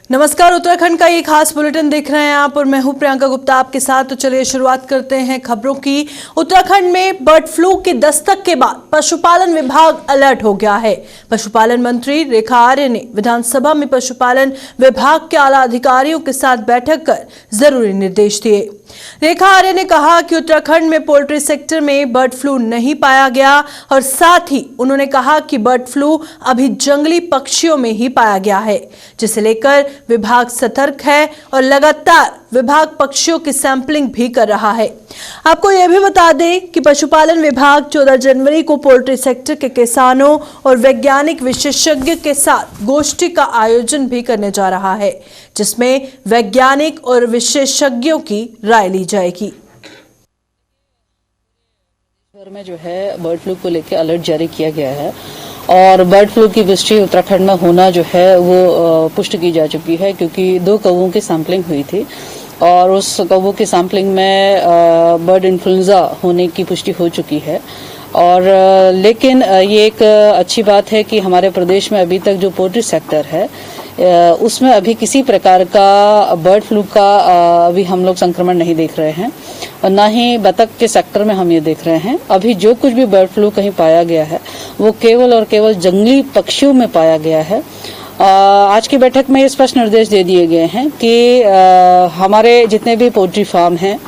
नमस्कार, उत्तराखंड का ये खास बुलेटिन देख रहे हैं आप और मैं हूं प्रियंका गुप्ता आपके साथ। तो चलिए शुरुआत करते हैं खबरों की। उत्तराखंड में बर्ड फ्लू की दस्तक के बाद पशुपालन विभाग अलर्ट हो गया है। पशुपालन मंत्री रेखा आर्य ने विधानसभा में पशुपालन विभाग के आला अधिकारियों के साथ बैठक कर जरूरी निर्देश दिए। रेखा आर्य ने कहा कि उत्तराखंड में पोल्ट्री सेक्टर में बर्ड फ्लू नहीं पाया गया और साथ ही उन्होंने कहा कि बर्ड फ्लू अभी जंगली पक्षियों में ही पाया गया है, जिसे लेकर विभाग सतर्क है और लगातार विभाग पक्षियों की सैंपलिंग भी कर रहा है। आपको यह भी बता दें कि पशुपालन विभाग 14 जनवरी को पोल्ट्री सेक्टर के किसानों और वैज्ञानिक विशेषज्ञ के साथ गोष्ठी का आयोजन भी करने जा रहा है, जिसमें वैज्ञानिक और विशेषज्ञों की राय ली जाएगी। में जो है बर्ड फ्लू को लेकर अलर्ट जारी किया गया है और बर्ड फ्लू की पुष्टि उत्तराखंड में होना जो है वो पुष्टि की जा चुकी है, क्योंकि 2 कौवों की सैंपलिंग हुई थी और उस कौवों की सैंपलिंग में बर्ड इन्फ्लुएंजा होने की पुष्टि हो चुकी है। और लेकिन ये एक अच्छी बात है कि हमारे प्रदेश में अभी तक जो पोल्ट्री सेक्टर है उसमें अभी किसी प्रकार का बर्ड फ्लू का अभी हम लोग संक्रमण नहीं देख रहे हैं और ना ही बतख के सेक्टर में हम ये देख रहे हैं। अभी जो कुछ भी बर्ड फ्लू कहीं पाया गया है वो केवल और केवल जंगली पक्षियों में पाया गया है। आज की बैठक में ये स्पष्ट निर्देश दे दिए गए हैं कि हमारे जितने भी पोल्ट्री फार्म हैं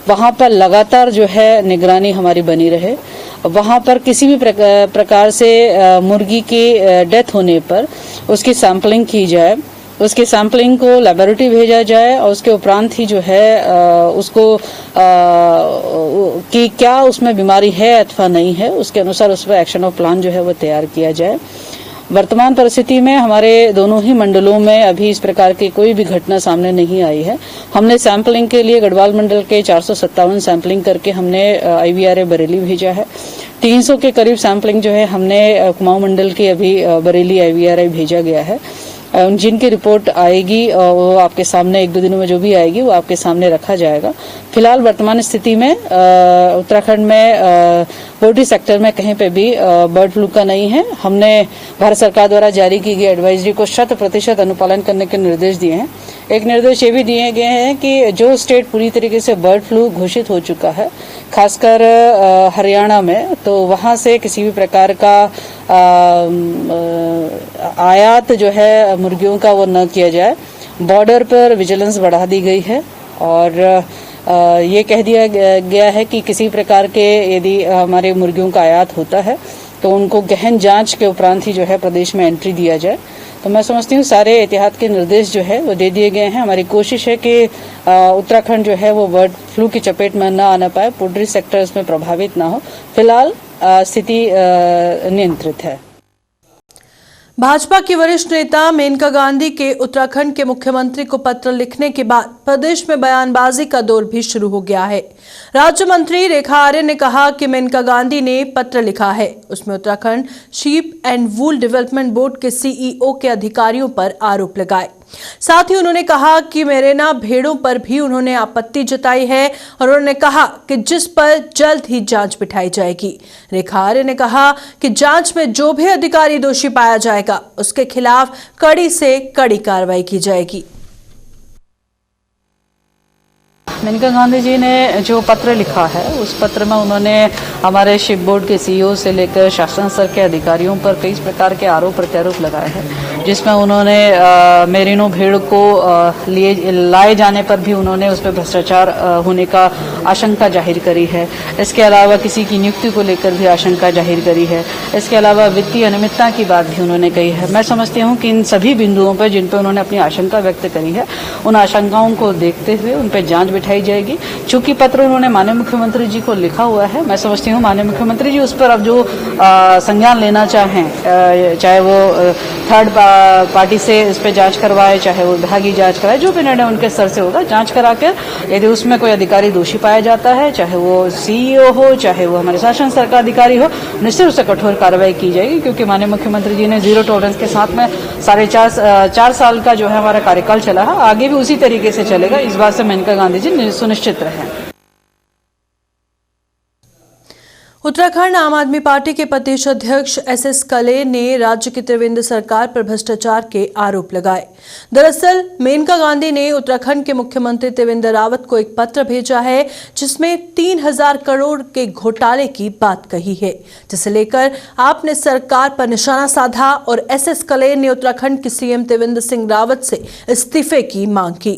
वहाँ पर लगातार जो है निगरानी हमारी बनी रहे। वहाँ पर किसी भी प्रकार से मुर्गी की डेथ होने पर उसकी सैंपलिंग की जाए, उसकी सैंपलिंग को लेबोरेटरी भेजा जाए और उसके उपरांत ही जो है उसको कि क्या उसमें बीमारी है अथवा नहीं है, उसके अनुसार उस पर एक्शन ऑफ प्लान जो है वो तैयार किया जाए। वर्तमान परिस्थिति में हमारे दोनों ही मंडलों में अभी इस प्रकार की कोई भी घटना सामने नहीं आई है। हमने सैंपलिंग के लिए गढ़वाल मंडल के 457 सैंपलिंग करके हमने IVRA बरेली भेजा है। 300 के करीब सैंपलिंग जो है हमने कुमाऊं मंडल के अभी बरेली IVRA भेजा गया है। जिनकी रिपोर्ट आएगी वो आपके सामने 1-2 दिनों में जो भी आएगी वो आपके सामने रखा जाएगा। फिलहाल वर्तमान स्थिति में उत्तराखंड में पोल्ट्री सेक्टर में कहीं पे भी बर्ड फ्लू का नहीं है। हमने भारत सरकार द्वारा जारी की गई एडवाइजरी को 100% अनुपालन करने के निर्देश दिए हैं। एक निर्देश ये भी दिए गए हैं कि जो स्टेट पूरी तरीके से बर्ड फ्लू घोषित हो चुका है, खासकर हरियाणा में, तो वहां से किसी भी प्रकार का आयात जो है मुर्गियों का वो न किया जाए। बॉर्डर पर विजिलेंस बढ़ा दी गई है और ये कह दिया गया है कि किसी प्रकार के यदि हमारे मुर्गियों का आयात होता है तो उनको गहन जांच के उपरांत ही जो है प्रदेश में एंट्री दिया जाए। तो मैं समझती हूँ सारे एहतियात के निर्देश जो है वो दे दिए गए हैं। हमारी कोशिश है कि उत्तराखंड जो है वो बर्ड फ्लू की चपेट में न आना पाए, पोल्ट्री सेक्टर इसमें प्रभावित ना हो। फिलहाल स्थिति नियंत्रित है। भाजपा की वरिष्ठ नेता मेनका गांधी के उत्तराखंड के मुख्यमंत्री को पत्र लिखने के बाद प्रदेश में बयानबाजी का दौर भी शुरू हो गया है। राज्य मंत्री रेखा आर्य ने कहा कि मेनका गांधी ने पत्र लिखा है, उसमें Uttarakhand sheep and wool development board के CEO के अधिकारियों पर आरोप लगाए। साथ ही उन्होंने कहा कि मेरेना भेड़ों पर भी उन्होंने आपत्ति जताई है और उन्होंने कहा कि जिस पर जल्द ही जांच बिठाई जाएगी। रेखा आर्य ने कहा कि जांच में जो भी अधिकारी दोषी पाया जाएगा उसके खिलाफ कड़ी से कड़ी कार्रवाई की जाएगी। मेनका गांधी जी ने जो पत्र लिखा है उस पत्र में उन्होंने हमारे शिप बोर्ड के CEO से लेकर शासन स्तर के अधिकारियों पर कई प्रकार के आरोप प्रत्यारोप लगाए हैं, जिसमें उन्होंने मेरिनो भेड़ को लाए जाने पर भी उन्होंने उस पर भ्रष्टाचार होने का आशंका जाहिर करी है। इसके अलावा किसी की नियुक्ति को लेकर भी आशंका जाहिर करी है। इसके अलावा वित्तीय अनियमितता की बात भी उन्होंने कही है। मैं समझती हूँ कि इन सभी बिंदुओं पर जिन पर उन्होंने अपनी आशंका व्यक्त करी है, उन आशंकाओं को देखते हुए उन पर जांच बिठाई जाएगी। चूंकि पत्र उन्होंने माननीय मुख्यमंत्री जी को लिखा हुआ है, मैं समझती हूँ माननीय मुख्यमंत्री जी उस पर अब जो संज्ञान लेना चाहें, चाहे वो थर्ड पार्टी से इस पर जांच करवाए, चाहे वो विभागीय जांच कराए, जो भी निर्णय उनके स्तर से होगा, जांच कराकर यदि उसमें कोई अधिकारी दोषी पाया जाता है, चाहे वो CEO हो, चाहे वो हमारे शासन स्तर का अधिकारी हो, निश्चित उससे कठोर कार्रवाई की जाएगी। क्योंकि माननीय मुख्यमंत्री जी ने जीरो टॉलरेंस के साथ में 4.5 साल का जो है हमारा कार्यकाल चला है, आगे भी उसी तरीके से चलेगा। इस बात से मेनका गांधी जी सुनिश्चित रहे। उत्तराखंड आम आदमी पार्टी के प्रदेश अध्यक्ष एसएस कले ने राज्य की त्रिवेंद्र सरकार पर भ्रष्टाचार के आरोप लगाए। दरअसल मेनका गांधी ने उत्तराखंड के मुख्यमंत्री त्रिवेंद्र रावत को एक पत्र भेजा है जिसमें 3000 करोड़ के घोटाले की बात कही है, जिसे लेकर आपने सरकार पर निशाना साधा और एसएस कले ने उत्तराखंड के सीएम त्रिवेंद्र सिंह रावत से इस्तीफे की मांग की।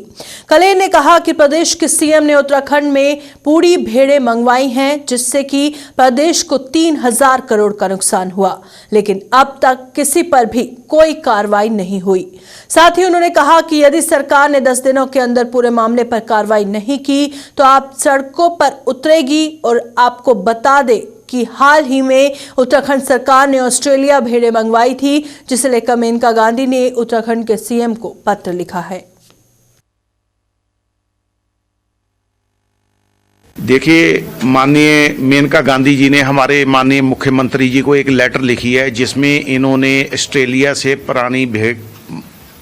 कले ने कहा कि प्रदेश के सीएम ने उत्तराखंड में पूरी भेड़ें मंगवाई हैं, जिससे कि प्रदेश को 3000 करोड़ का नुकसान हुआ, लेकिन अब तक किसी पर भी कोई कार्रवाई नहीं हुई। साथ ही उन्होंने कहा कि यदि सरकार ने 10 दिनों के अंदर पूरे मामले पर कार्रवाई नहीं की तो आप सड़कों पर उतरेगी। और आपको बता दें कि हाल ही में उत्तराखंड सरकार ने ऑस्ट्रेलिया भेड़ें मंगवाई थी, जिसे लेकर मेनका गांधी ने उत्तराखंड के सीएम को पत्र लिखा है। देखिए, माननीय मेनका गांधी जी ने हमारे माननीय मुख्यमंत्री जी को एक लेटर लिखी है जिसमें इन्होंने ऑस्ट्रेलिया से पुरानी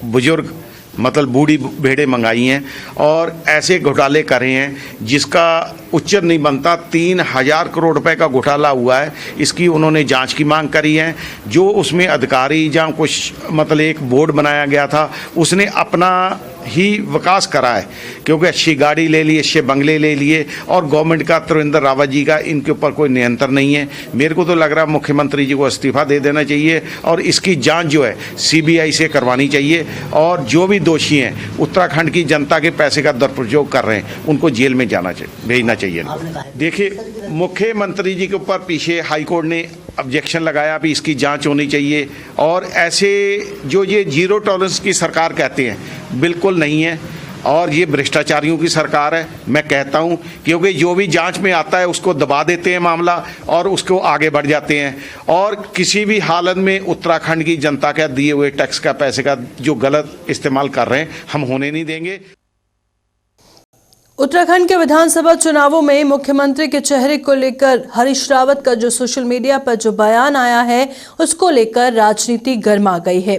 बुजुर्ग मतलब बूढ़ी भेड़ें मंगाई हैं और ऐसे घोटाले करे हैं जिसका उच्चर नहीं बनता। 3000 करोड़ रुपए का घोटाला हुआ है। इसकी उन्होंने जांच की मांग करी है। जो उसमें अधिकारी जहाँ कुछ मतलब एक बोर्ड बनाया गया था उसने अपना ही विकास करा है, क्योंकि अच्छी गाड़ी ले ली, अच्छे बंगले ले लिए और गवर्नमेंट का त्रिवेंद्र रावत जी का इनके ऊपर कोई नियंत्रण नहीं है। मेरे को तो लग रहा है मुख्यमंत्री जी को इस्तीफा दे देना चाहिए और इसकी जांच जो है सीबीआई से करवानी चाहिए और जो भी दोषी हैं उत्तराखंड की जनता के पैसे का दुरुपयोग कर रहे हैं उनको जेल में जाना चाहिए, भेजना चाहिए। देखिए, मुख्यमंत्री जी के ऊपर पीछे हाईकोर्ट ने ऑब्जेक्शन लगाया भी इसकी जांच होनी चाहिए और ऐसे जो ये जीरो टॉलरेंस की सरकार कहते हैं बिल्कुल नहीं है और ये भ्रष्टाचारियों की सरकार है। मैं कहता हूँ क्योंकि जो भी जांच में आता है उसको दबा देते हैं मामला और उसको आगे बढ़ जाते हैं और किसी भी हालत में उत्तराखंड की जनता का दिए हुए टैक्स का पैसे का जो गलत इस्तेमाल कर रहे हैं हम होने नहीं देंगे। उत्तराखंड के विधानसभा चुनावों में मुख्यमंत्री के चेहरे को लेकर हरीश रावत का जो सोशल मीडिया पर जो बयान आया है उसको लेकर राजनीति गर्मा गई है।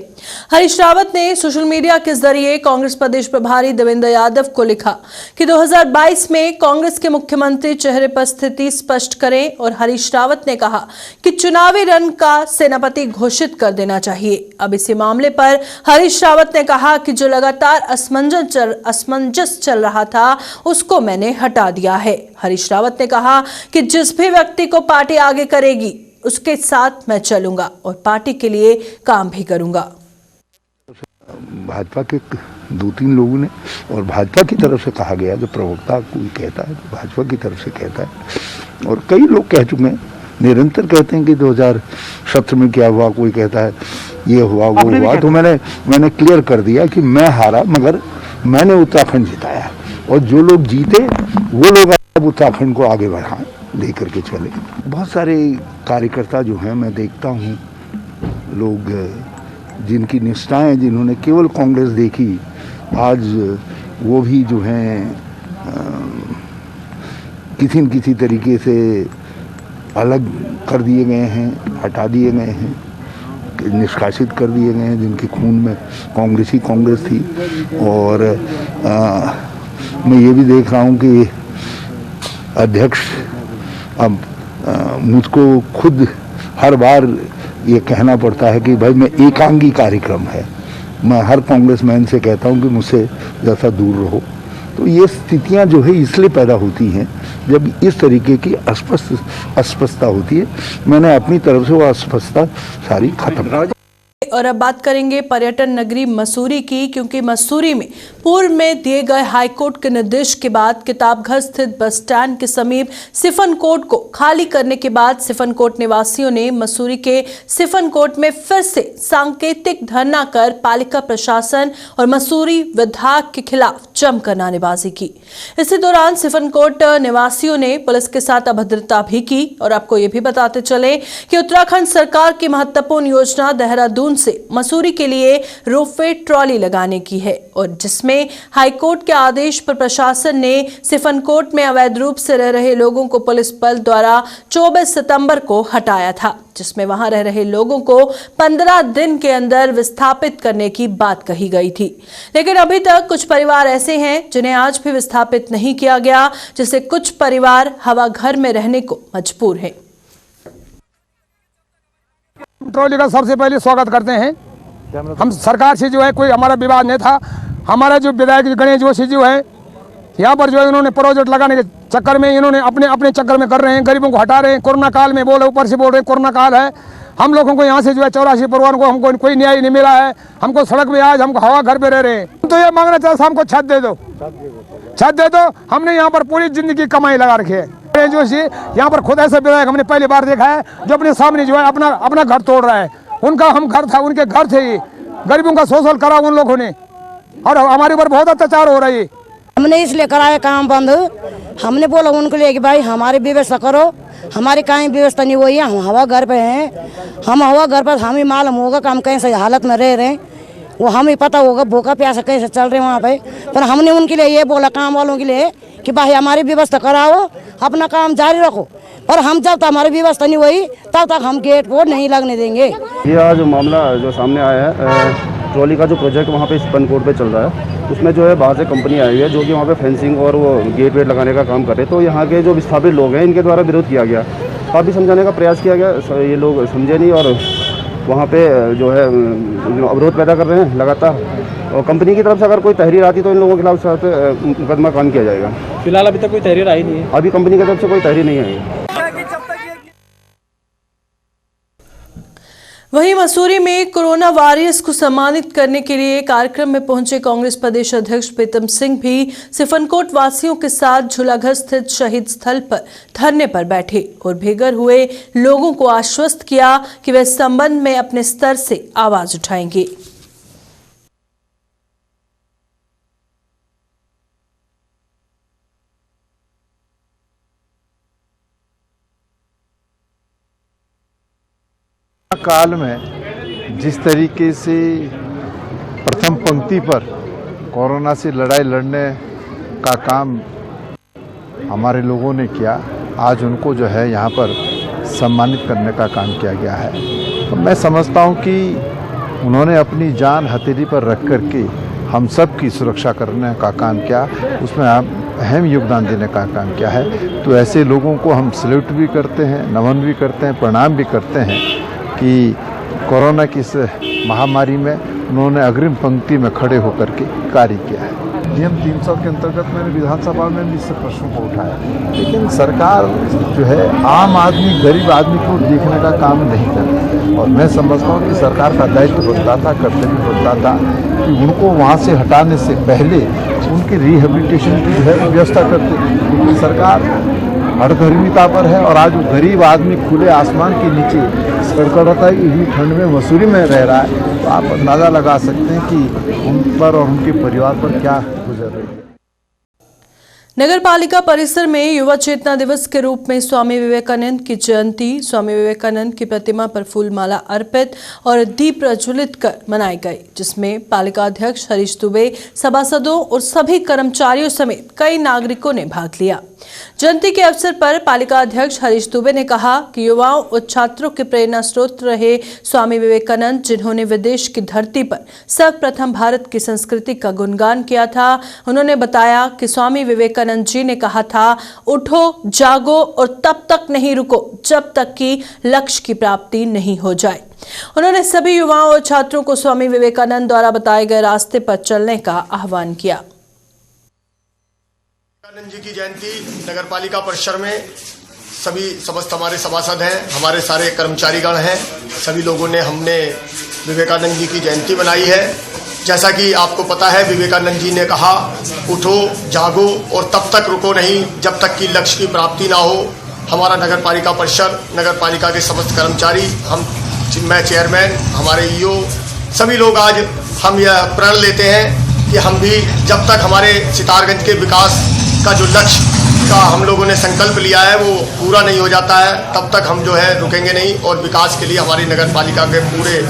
हरीश रावत ने सोशल मीडिया के जरिए कांग्रेस प्रदेश प्रभारी देवेंद्र यादव को लिखा कि 2022 में कांग्रेस के मुख्यमंत्री चेहरे पर स्थिति स्पष्ट करें और हरीश रावत ने कहा कि चुनावी रण का सेनापति घोषित कर देना चाहिए। अब इसी मामले पर हरीश रावत ने कहा कि जो लगातार असमंजस चल रहा था उसको मैंने हटा दिया है। हरीश रावत ने कहा कि जिस भी व्यक्ति को पार्टी आगे करेगी उसके साथ मैं चलूंगा और पार्टी के लिए काम भी करूंगा। भाजपा के 2-3 लोगों ने और भाजपा की तरफ से कहा गया, जो प्रवक्ता कोई कहता है तो भाजपा की तरफ से कहता है और कई लोग कह चुके हैं, निरंतर कहते हैं कि 2017 में क्या हुआ, कोई कहता है ये हुआ वो हुआ। तो मैंने क्लियर कर दिया कि मैं हारा मगर मैंने उत्तराखंड जिताया और जो लोग जीते वो लोग अब उत्तराखंड को आगे बढ़ाएं, लेकर के चले। बहुत सारे कार्यकर्ता जो हैं मैं देखता हूँ, लोग जिनकी निष्ठाएं, जिन्होंने केवल कांग्रेस देखी, आज वो भी जो हैं किसी न किसी तरीके से अलग कर दिए गए हैं, हटा दिए गए हैं, निष्कासित कर दिए गए हैं, जिनके खून में कांग्रेस थी। और मैं ये भी देख रहा हूँ कि अध्यक्ष अब मुझको खुद हर बार ये कहना पड़ता है कि भाई मैं एकांगी कार्यक्रम है। मैं हर कांग्रेसमैन से कहता हूँ कि मुझसे जैसा दूर रहो। तो ये स्थितियाँ जो है इसलिए पैदा होती हैं जब इस तरीके की अस्पष्टता होती है। मैंने अपनी तरफ से वो अस्पष्टता सारी खत्म। और अब बात करेंगे पर्यटन नगरी मसूरी की, क्योंकि मसूरी में पूर्व में दिए गए हाईकोर्ट के निर्देश के बाद किताबघर स्थित बस स्टैंड के समीप सिफन कोर्ट को खाली करने के बाद सिफन कोर्ट निवासियों ने मसूरी के सिफन कोर्ट में फिर से सांकेतिक धरना कर पालिका प्रशासन और मसूरी विधायक के खिलाफ जमकर नारेबाजी की। इसी दौरान सिफन कोर्ट निवासियों ने पुलिस के साथ अभद्रता भी की। और आपको ये भी बताते चले कि उत्तराखंड सरकार की महत्वपूर्ण योजना देहरादून से मसूरी के लिए रोपवे ट्रॉली लगाने की है और जिसमें हाईकोर्ट के आदेश पर प्रशासन ने सिफन कोर्ट में अवैध रूप से रह रहे लोगों को पुलिस बल द्वारा 24 सितंबर को हटाया था, जिसमें वहां रह रहे लोगों को 15 दिन के अंदर विस्थापित करने की बात कही गई थी। लेकिन अभी तक कुछ परिवार ऐसे हैं जिन्हें आज भी विस्थापित नहीं किया गया, जिससे कुछ परिवार हवा घर में रहने को मजबूर हैं। ट्रॉली का सबसे पहले स्वागत करते हैं। हम सरकार से जो है कोई हमारा विवाद नहीं था। हमारा जो विधायक गणेश जोशी जो है यहाँ पर जो है इन्होंने प्रोजेक्ट लगाने के चक्कर में इन्होंने अपने अपने चक्कर में कर रहे हैं, गरीबों को हटा रहे हैं। कोरोना काल में बोल ऊपर से बोल रहे हैं कोरोना काल है। हम लोगों को यहाँ से जो है 84 परिवारों को हमको कोई न्याय नहीं मिला है। हमको सड़क में आज हमको हवा घर पे रह रहे हैं। तो ये मांगना चाहते हमको छत दे दो, छत दे दो। हमने यहाँ पर पूरी जिंदगी कमाई लगा रखी है। जोशी यहाँ पर खुद ऐसा विधायक हमने पहली बार देखा है जो अपने सामने जो है अपना घर तोड़ रहा है। उनका हम घर था, उनके घर थे, ये गरीबों का शोषण करा उन लोगों ने और हमारे ऊपर बहुत अत्याचार हो रहा है। हमने इसलिए कराया काम बंद। हमने बोला उनके लिए कि भाई हमारी व्यवस्था करो, हमारी कहीं व्यवस्था नहीं हुई है। हम हवा घर पे हैं, हम हवा घर पर हमें मालूम होगा कि हम कैसे हालत में रह रहे हैं, वो हमें पता होगा भूखा प्यासा कैसे चल रहे हैं वहाँ पे। पर हमने उनके लिए ये बोला काम वालों के लिए कि भाई हमारी व्यवस्था कराओ, अपना काम जारी रखो। और हम जब तक हमारी व्यवस्था नहीं हुई तब तक हम गेट को नहीं लगने देंगे। ये आज मामला जो सामने आया है, ट्रॉली का जो प्रोजेक्ट वहाँ पे स्पन कोर्ट पे चल रहा है, उसमें जो है बाहर से कंपनी आई है जो कि वहाँ पे फेंसिंग और वो गेट वेट लगाने का काम कर रहे हैं। तो यहाँ के जो विस्थापित लोग हैं इनके द्वारा विरोध किया गया, काफ़ी समझाने का प्रयास किया गया, ये लोग समझे नहीं और वहाँ पे जो है अवरोध पैदा कर रहे हैं लगातार। और कंपनी की तरफ से अगर कोई तहरीर आती तो इन लोगों के खिलाफ मुकदमा कायम किया जाएगा। फिलहाल अभी तक कोई तहरीर आई नहीं है। अभी कंपनी की तरफ से कोई तहरीर नहीं आई। वहीं मसूरी में कोरोना वॉरियर्स को सम्मानित करने के लिए कार्यक्रम में पहुंचे कांग्रेस प्रदेश अध्यक्ष प्रीतम सिंह भी सिफनकोट वासियों के साथ झूलाघर स्थित शहीद स्थल पर धरने पर बैठे और बेघर हुए लोगों को आश्वस्त किया कि वे इस संबंध में अपने स्तर से आवाज उठाएंगे। काल में जिस तरीके से प्रथम पंक्ति पर कोरोना से लड़ाई लड़ने का काम हमारे लोगों ने किया, आज उनको जो है यहाँ पर सम्मानित करने का काम किया गया है। तो मैं समझता हूँ कि उन्होंने अपनी जान हथेली पर रख कर के हम सब की सुरक्षा करने का काम किया, उसमें अहम योगदान देने का काम किया है। तो ऐसे लोगों को हम सैल्यूट भी करते हैं, नमन भी करते हैं, प्रणाम भी करते हैं कि कोरोना की इस महामारी में उन्होंने अग्रिम पंक्ति में खड़े होकर के कार्य किया है। नियम 300 के अंतर्गत मैंने विधानसभा में भी इस प्रश्नों को उठाया, लेकिन सरकार जो है आम आदमी, गरीब आदमी को देखने का काम नहीं कर रही। और मैं समझता हूँ कि सरकार का दायित्व बनता था, कर्तव्य बनता था कि उनको वहाँ से हटाने से पहले उनकी रिहेबिलिटेशन की जो है व्यवस्था करती, क्योंकि सरकार हड़गर्मिता पर है। और आज वो गरीब आदमी खुले आसमान के नीचे कड़कड़ाता हुई ठंड में मसूरी में रह रहा है, तो आप अंदाज़ा लगा सकते हैं कि उन पर और उनके परिवार पर क्या गुजर रही है। नगर पालिका परिसर में युवा चेतना दिवस के रूप में स्वामी विवेकानंद की जयंती, स्वामी विवेकानंद की प्रतिमा पर फूल माला अर्पित और दीप प्रज्वलित कर मनाई गई, जिसमें पालिका अध्यक्ष हरीश दुबे, सभासदों और सभी कर्मचारियों समेत कई नागरिकों ने भाग लिया। जयंती के अवसर पर पालिका अध्यक्ष हरीश दुबे ने कहा कि युवाओं और छात्रों के प्रेरणा स्रोत रहे स्वामी विवेकानंद, जिन्होंने विदेश की धरती पर सर्वप्रथम भारत की संस्कृति का गुणगान किया था। उन्होंने बताया कि स्वामी विवेकानंद जी ने कहा था, उठो, जागो और तब तक नहीं रुको जब तक कि लक्ष्य की प्राप्ति नहीं हो जाए। उन्होंने सभी युवाओं और छात्रों को स्वामी विवेकानंद द्वारा बताए गए रास्ते पर चलने का आह्वान किया। विवेकानंद जी की जयंती नगर पालिका परिसर में सभी समस्त हमारे सभासद हैं, हमारे सारे कर्मचारीगण हैं, सभी लोगों ने हमने विवेकानंद जी की जयंती मनाई है। जैसा कि आपको पता है, विवेकानंद जी ने कहा, उठो, जागो और तब तक रुको नहीं जब तक कि लक्ष्य की प्राप्ति ना हो। हमारा नगर पालिका परिसर, नगर पालिका के समस्त कर्मचारी, मैं चेयरमैन, हमारे ईओ, सभी लोग आज हम यह प्रण लेते हैं कि हम भी जब तक हमारे सितारगंज के विकास का जो लक्ष्य का हम लोगों ने संकल्प लिया है वो पूरा नहीं हो जाता है, तब तक हम जो है रुकेंगे नहीं। और विकास के लिए हमारी नगर पालिका के पूरे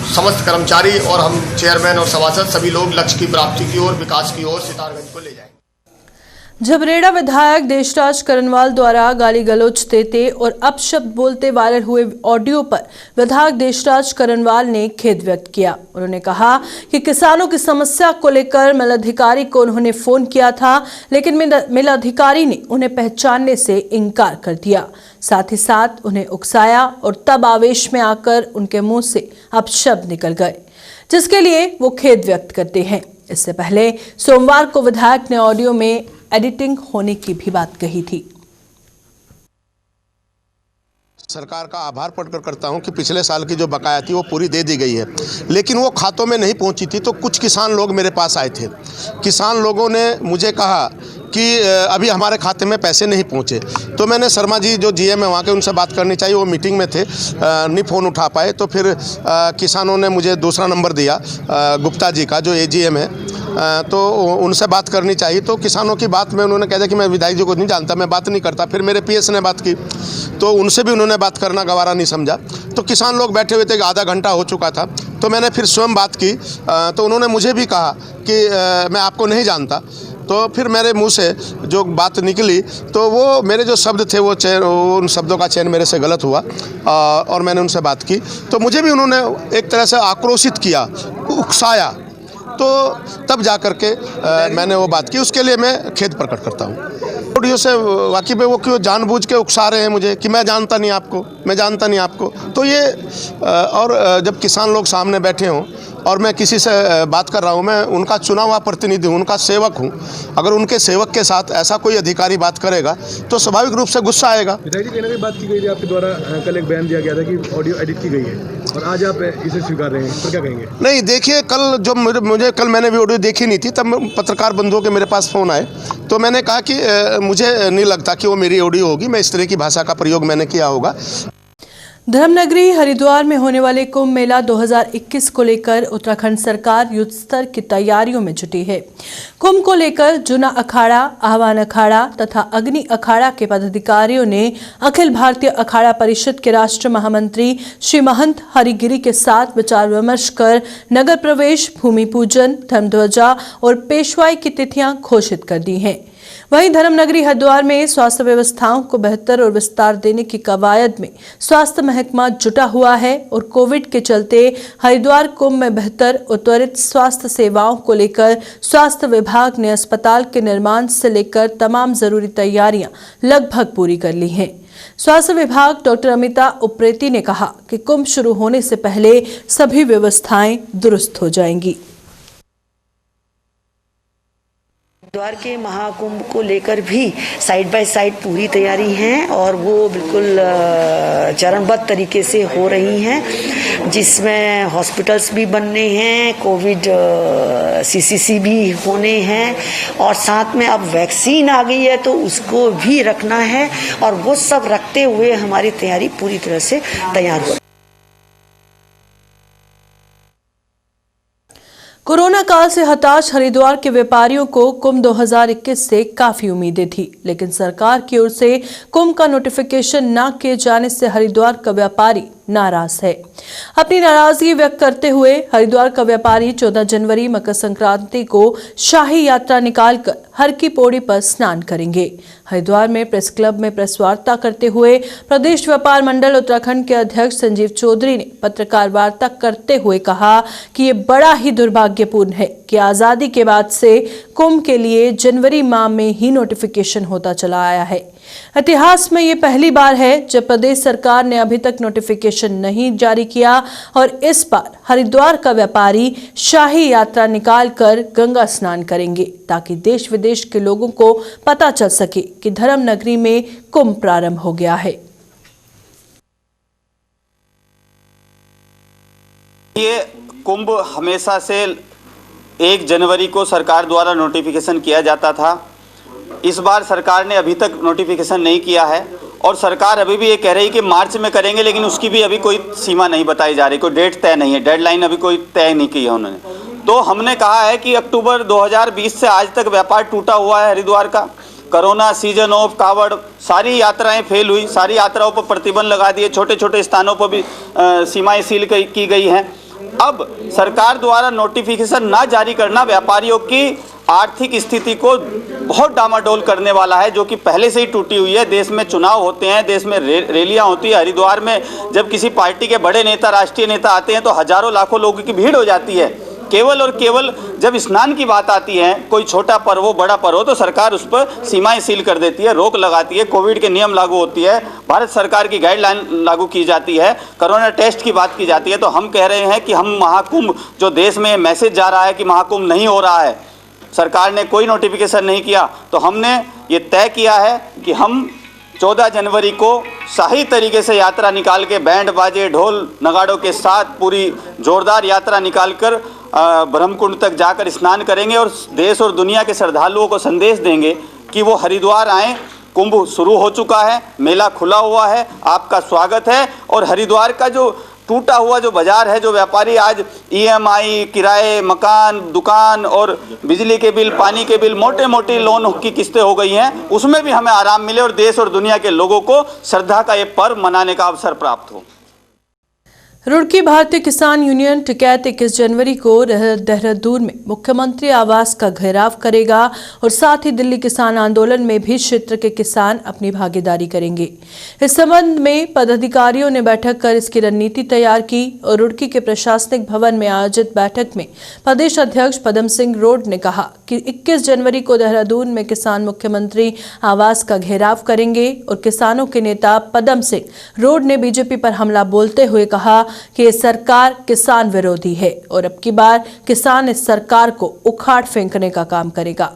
समस्त कर्मचारी और हम चेयरमैन और सभासद सभी लोग लक्ष्य की प्राप्ति की ओर, विकास की ओर सितारगंज को ले जाएंगे। झबरेड़ा विधायक देशराज करनवाल द्वारा गाली गलौज देते और अपशब्द बोलते वायरल हुए ऑडियो पर विधायक देशराज करनवाल ने खेद व्यक्त किया। उन्होंने कहा कि किसानों की समस्या को लेकर मेलाधिकारी को उन्होंने फोन किया था, लेकिन मेलाधिकारी ने उन्हें पहचानने से इनकार कर दिया। साथ ही साथ उन्हें उकसाया और तब आवेश में आकर उनके मुंह से अपशब्द निकल गए, जिसके लिए वो खेद व्यक्त करते हैं। इससे पहले सोमवार को विधायक ने ऑडियो में एडिटिंग होने की भी बात कही थी। सरकार का आभार प्रकट करता हूं कि पिछले साल की जो बकाया थी वो पूरी दे दी गई है, लेकिन वो खातों में नहीं पहुंची थी। तो कुछ किसान लोग मेरे पास आए थे। किसान लोगों ने मुझे कहा कि अभी हमारे खाते में पैसे नहीं पहुंचे। तो मैंने शर्मा जी जो जीएम है वहाँ के, उनसे बात करनी चाहिए, वो मीटिंग में थे, नहीं फ़ोन उठा पाए। तो फिर किसानों ने मुझे दूसरा नंबर दिया, गुप्ता जी का जो एजीएम है, तो उनसे बात करनी चाहिए। तो किसानों की बात में उन्होंने कहा कि मैं विधायक जी को नहीं जानता, मैं बात नहीं करता। फिर मेरे पीएस ने बात की, तो उनसे भी उन्होंने बात करना गवारा नहीं समझा। तो किसान लोग बैठे हुए थे, आधा घंटा हो चुका था। तो मैंने फिर स्वयं बात की, तो उन्होंने मुझे भी कहा कि मैं आपको नहीं जानता। तो फिर मेरे मुंह से जो बात निकली, तो वो मेरे जो शब्द थे वो उन शब्दों का चयन मेरे से गलत हुआ, और मैंने उनसे बात की। तो मुझे भी उन्होंने एक तरह से आक्रोशित किया, उकसाया। तो तब जा कर के मैंने वो बात की। उसके लिए मैं खेद प्रकट करता हूँ। ऑडियो से वाकिफ है वो क्यों जानबूझ के उकसा रहे हैं मुझे कि मैं जानता नहीं आपको, मैं जानता नहीं आपको। तो ये और जब किसान लोग सामने बैठे हों और मैं किसी से बात कर रहा हूँ, मैं उनका चुना हुआ प्रतिनिधि हूँ, उनका सेवक हूँ। अगर उनके सेवक के साथ ऐसा कोई अधिकारी बात करेगा तो स्वाभाविक रूप से गुस्सा आएगा। विधायक जी, बात की गई थी आपके द्वारा, कल एक बयान दिया गया था कि ऑडियो एडिट की गई है, और आज आप इसे स्वीकार रहे हैं, तो क्या कहेंगे? नहीं, देखिए, कल जो मुझे कल मैंने भी ऑडियो देखी नहीं थी, तब पत्रकार बंधुओं के मेरे पास फ़ोन आए, तो मैंने कहा कि मुझे नहीं लगता कि वो मेरी ऑडियो होगी, मैं इस तरह की भाषा का प्रयोग मैंने किया होगा। धर्मनगरी हरिद्वार में होने वाले कुंभ मेला 2021 को लेकर उत्तराखंड सरकार युद्ध स्तर की तैयारियों में जुटी है। कुंभ को लेकर जूना अखाड़ा, आह्वान अखाड़ा तथा अग्नि अखाड़ा के पदाधिकारियों ने अखिल भारतीय अखाड़ा परिषद के राष्ट्र महामंत्री श्री महंत हरिगिरी के साथ विचार विमर्श कर नगर प्रवेश, भूमि पूजन, धर्मध्वजा और पेशवाई की तिथियां घोषित कर दी हैं। वहीं धर्मनगरी हरिद्वार में स्वास्थ्य व्यवस्थाओं को बेहतर और विस्तार देने की कवायद में स्वास्थ्य महकमा जुटा हुआ है और कोविड के चलते हरिद्वार कुंभ में बेहतर और त्वरित स्वास्थ्य सेवाओं को लेकर स्वास्थ्य विभाग ने अस्पताल के निर्माण से लेकर तमाम जरूरी तैयारियां लगभग पूरी कर ली हैं। स्वास्थ्य विभाग डॉक्टर अमिता उप्रेती ने कहा कि कुंभ शुरू होने से पहले सभी व्यवस्थाएं दुरुस्त हो जाएंगी। हरिद्वार के महाकुंभ को लेकर भी साइड बाय साइड पूरी तैयारी है, और वो बिल्कुल चरणबद्ध तरीके से हो रही हैं, जिसमें हॉस्पिटल्स भी बनने हैं, कोविड सीसीसी भी होने हैं, और साथ में अब वैक्सीन आ गई है तो उसको भी रखना है, और वो सब रखते हुए हमारी तैयारी पूरी तरह से तैयार हो। कोरोना काल से हताश हरिद्वार के व्यापारियों को कुंभ 2021 से काफी उम्मीदें थी, लेकिन सरकार की ओर से कुंभ का नोटिफिकेशन न किए जाने से हरिद्वार का व्यापारी नाराज है। अपनी नाराजगी व्यक्त करते हुए हरिद्वार का व्यापारी 14 जनवरी मकर संक्रांति को शाही यात्रा निकालकर हर की पौड़ी पर स्नान करेंगे। हरिद्वार में प्रेस क्लब में प्रेस वार्ता करते हुए प्रदेश व्यापार मंडल उत्तराखंड के अध्यक्ष संजीव चौधरी ने पत्रकार वार्ता करते हुए कहा कि ये बड़ा ही दुर्भाग्यपूर्ण है कि आजादी के बाद से कुंभ के लिए जनवरी माह में ही नोटिफिकेशन होता चला आया है। इतिहास में ये पहली बार है जब प्रदेश सरकार ने अभी तक नोटिफिकेशन नहीं जारी किया, और इस बार हरिद्वार का व्यापारी शाही यात्रा निकालकर गंगा स्नान करेंगे ताकि देश विदेश के लोगों को पता चल सके कि धर्म नगरी में कुंभ प्रारंभ हो गया है। ये कुंभ हमेशा से 1 जनवरी को सरकार द्वारा नोटिफिकेशन किया जाता था। इस बार सरकार ने अभी तक नोटिफिकेशन नहीं किया है, और सरकार अभी भी ये कह रही कि मार्च में करेंगे, लेकिन उसकी भी अभी कोई सीमा नहीं बताई जा रही, कोई डेट तय नहीं है, डेडलाइन अभी कोई तय नहीं की है उन्होंने। तो हमने कहा है कि अक्टूबर 2020 से आज तक व्यापार टूटा हुआ है हरिद्वार का। कोरोना, सीजन ऑफ, कावड़, सारी यात्राएं फेल हुई, सारी यात्राओं पर प्रतिबंध लगा दिए, छोटे छोटे स्थानों पर भी सीमाएं सील की गई हैं। अब सरकार द्वारा नोटिफिकेशन ना जारी करना व्यापारियों की आर्थिक स्थिति को बहुत डामाडोल करने वाला है, जो कि पहले से ही टूटी हुई है। देश में चुनाव होते हैं, देश में रैलियां होती है। हरिद्वार में जब किसी पार्टी के बड़े नेता, राष्ट्रीय नेता आते हैं तो हजारों लाखों लोगों की भीड़ हो जाती है। केवल और केवल जब स्नान की बात आती है, कोई छोटा पर्व हो, बड़ा पर्व हो, तो सरकार उस पर सीमाएं सील कर देती है, रोक लगाती है, कोविड के नियम लागू होती है, भारत सरकार की गाइडलाइन लागू की जाती है, कोरोना टेस्ट की बात की जाती है। तो हम कह रहे हैं कि हम महाकुंभ, जो देश में मैसेज जा रहा है कि महाकुंभ नहीं हो रहा है, सरकार ने कोई नोटिफिकेशन नहीं किया, तो हमने ये तय किया है कि हम 14 जनवरी को सही तरीके से यात्रा निकाल के, बैंड बाजे ढोल नगाड़ों के साथ पूरी जोरदार यात्रा निकालकर ब्रह्मकुंड तक जाकर स्नान करेंगे और देश और दुनिया के श्रद्धालुओं को संदेश देंगे कि वो हरिद्वार आएँ। कुंभ शुरू हो चुका है, मेला खुला हुआ है, आपका स्वागत है। और हरिद्वार का जो टूटा हुआ जो बाजार है, जो व्यापारी आज EMI, किराए, मकान, दुकान और बिजली के बिल, पानी के बिल, मोटे मोटे लोन की किस्तें हो गई हैं, उसमें भी हमें आराम मिले और देश और दुनिया के लोगों को श्रद्धा का ये पर्व मनाने का अवसर प्राप्त हो। रुड़की भारतीय किसान यूनियन टिकैत 21 जनवरी को देहरादून में मुख्यमंत्री आवास का घेराव करेगा और साथ ही दिल्ली किसान आंदोलन में भी क्षेत्र के किसान अपनी भागीदारी करेंगे। इस संबंध में पदाधिकारियों ने बैठक कर इसकी रणनीति तैयार की और रुड़की के प्रशासनिक भवन में आयोजित बैठक में प्रदेश अध्यक्ष पदम सिंह रोड ने कहा कि 21 जनवरी को देहरादून में किसान मुख्यमंत्री आवास का घेराव करेंगे और किसानों के नेता पदम सिंह रोड ने बीजेपी पर हमला बोलते हुए कहा कि ये सरकार किसान विरोधी है और अब की बार किसान इस सरकार को उखाड़ फेंकने का काम करेगा।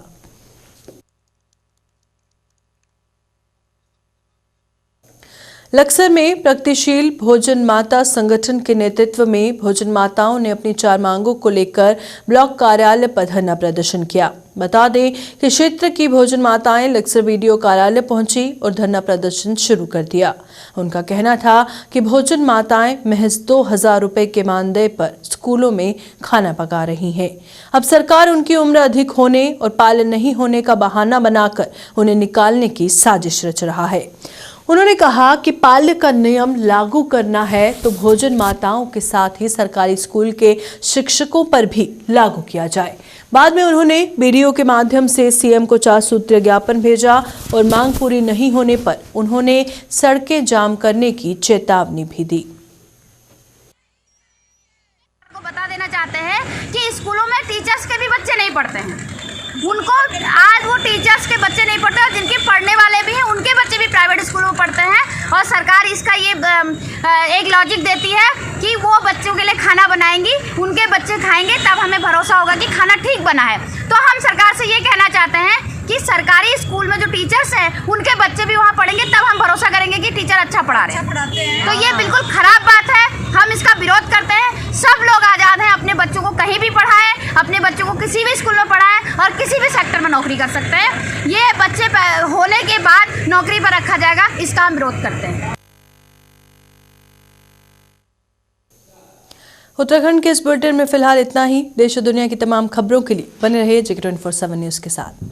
लक्सर में प्रगतिशील भोजन माता संगठन के नेतृत्व में भोजन माताओं ने अपनी 4 मांगों को लेकर ब्लॉक कार्यालय पर धरना प्रदर्शन किया। बता दें कि क्षेत्र की भोजन माताएं लक्सर बीडीओ कार्यालय पहुंची और धरना प्रदर्शन शुरू कर दिया। उनका कहना था कि भोजन माताएं महज 2000 रुपए के मानदेय पर स्कूलों में खाना पका रही हैं। अब सरकार उनकी उम्र अधिक होने और पालन नहीं होने का बहाना बनाकर उन्हें निकालने की साजिश रच रहा है। उन्होंने कहा कि पाल्य का नियम लागू करना है तो भोजन माताओं के साथ ही सरकारी स्कूल के शिक्षकों पर भी लागू किया जाए। बाद में उन्होंने बीडीओ के माध्यम से सीएम को 4 सूत्रीय ज्ञापन भेजा और मांग पूरी नहीं होने पर उन्होंने सड़कें जाम करने की चेतावनी भी दी। बता देना चाहते हैं कि स्कूलों में टीचर्स के भी बच्चे नहीं पढ़ते हैं। उनको आज वो टीचर्स के बच्चे नहीं पढ़ते और जिनके पढ़ने वाले भी हैं उनके बच्चे भी प्राइवेट स्कूलों में पढ़ते हैं और सरकार इसका ये एक लॉजिक देती है कि वो बच्चों के लिए खाना बनाएंगी, उनके बच्चे खाएंगे, तब हमें भरोसा होगा कि खाना ठीक बना है। तो हम सरकार से ये कहना चाहते हैं कि सरकारी स्कूल में जो टीचर्स हैं उनके बच्चे भी वहाँ पढ़ेंगे, तब हम भरोसा करेंगे कि टीचर अच्छा पढ़ा रहे हैं। तो ये बिल्कुल खराब बात है, हम इसका विरोध करते हैं। सब लोग आज़ाद हैं, अपने बच्चों को कहीं भी पढ़ाएं, अपने बच्चों को किसी भी स्कूल में पढ़ाएं और किसी भी सेक्टर में नौकरी कर सकते हैं। ये बच्चे होने के बाद नौकरी पर रखा जाएगा, इसका हम विरोध करते हैं। उत्तराखंड के इस बुलेटिन में फिलहाल इतना ही। देश और दुनिया की तमाम खबरों के लिए बने रहिए G24/7 न्यूज के साथ।